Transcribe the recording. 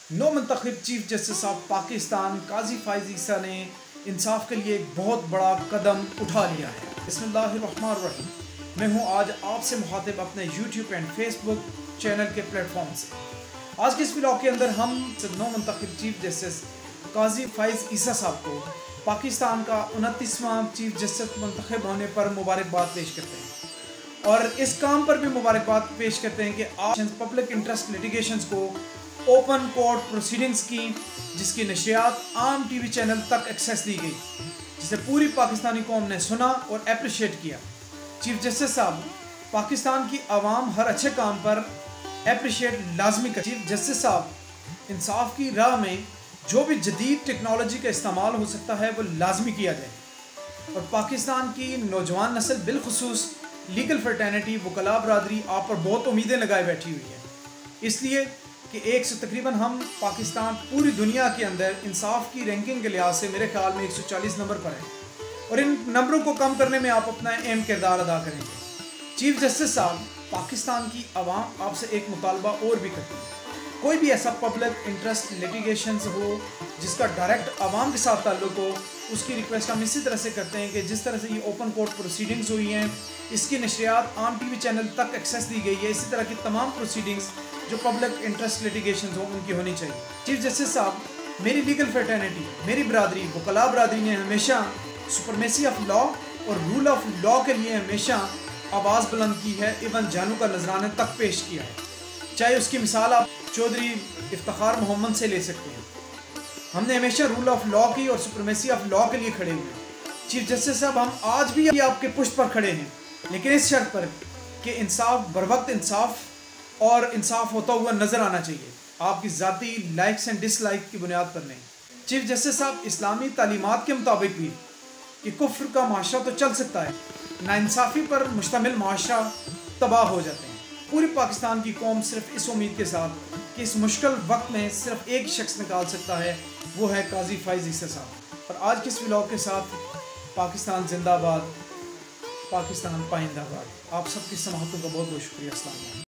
नौ मुंतखब chief justice of Pakistan Qazi Faez Isa ने इंसाफ के लिए एक बहुत बड़ा कदम उठा लिया है। बिस्मिल्लाहिर्रहमानिर्रहीम। मैं हूं आज आपसे मुखातिब अपने यूट्यूब एंड फेसबुक चैनल के प्लेटफॉर्म से। आज के इस व्लॉग के अंदर हम नौ मुंतखब चीफ जस्टिस काजी फाइज ईसा साहब को पाकिस्तान का 29वां चीफ जस्टिस मुंतखब होने पर मुबारकबाद पेश करते हैं और इस काम पर भी मुबारकबाद पेश करते हैं कि आप पब्लिक इंटरेस्ट लिटिगेशंस को ओपन कोर्ट प्रोसीडिंग्स की, जिसकी नशरियात आम टीवी चैनल तक एक्सेस दी गई, जिसे पूरी पाकिस्तानी कौम ने सुना और अप्रिशिएट किया। चीफ जस्टिस साहब पाकिस्तान की आवाम हर अच्छे काम पर अप्रिशिएट लाजमी कर। चीफ जस्टिस साहब इंसाफ की राह में जो भी जदीद टेक्नोलॉजी का इस्तेमाल हो सकता है वो लाजमी किया जाए और पाकिस्तान की नौजवान नस्ल बिलखुसूस लीगल फ्रेटर्निटी वकला बरादरी आप पर बहुत उम्मीदें लगाए बैठी हुई है, इसलिए कि एक से तकरीबन हम पाकिस्तान पूरी दुनिया के अंदर इंसाफ की रैंकिंग के लिहाज से मेरे ख्याल में 140 नंबर पर है और इन नंबरों को कम करने में आप अपना अहम किरदार अदा करेंगे। चीफ जस्टिस साहब पाकिस्तान की आवाम आपसे एक मुतालबा और भी करती है, कोई भी ऐसा पब्लिक इंटरेस्ट लिटिगेशंस हो जिसका डायरेक्ट आवाम के साथ ताल्लुक हो, उसकी रिक्वेस्ट हम इसी तरह से करते हैं कि जिस तरह से ये ओपन कोर्ट प्रोसीडिंग्स हुई हैं, इसकी नशरियात आम टीवी चैनल तक एक्सेस दी गई है, इसी तरह की तमाम प्रोसीडिंग्स जो पब्लिक इंटरेस्ट लिटिगेशंस हो उनकी होनी चाहिए। चीफ जस्टिस साहब, मेरी लीगल फ्रेटर्निटी, मेरी बरादरी वकला बरादरी ने हमेशा सुपरमेसी ऑफ लॉ और रूल ऑफ लॉ के लिए हमेशा आवाज़ बुलंद की है, इवन जानू का नजराने तक पेश किया है। चाहे उसकी मिसाल आप चौधरी इफ्तिखार मोहम्मद से ले सकते हैं। हमने हमेशा रूल ऑफ लॉ की और सुपरमेसी ऑफ लॉ के लिए खड़े हुए। चीफ जस्टिस साहब, हम आज भी आपके पुष्ट पर खड़े हैं, लेकिन इस शर्त पर कि इंसाफ बर वक्त इंसाफ और इंसाफ होता हुआ नजर आना चाहिए, आपकी ज़ाती लाइक्स एंड डिसलाइक की बुनियाद पर नहीं। चीफ जस्टिस साहब, इस्लामी तालीमात के मुताबिक भी कि कुफ्र का माशरा तो चल सकता है, नाइंसाफ़ी पर मुश्तमिल माशरा तबाह हो जाते हैं। पूरी पाकिस्तान की कौम सिर्फ इस उम्मीद के साथ कि इस मुश्किल वक्त में सिर्फ एक शख्स निकाल सकता है, वो है काजी फाइज ईसा साहब। और आज के इस व्लॉग के साथ पाकिस्तान जिंदाबाद, पाकिस्तान पाइंदाबाद। आप सबकी समाअतों का बहुत बहुत शुक्रिया। अस्सलाम वालेकुम।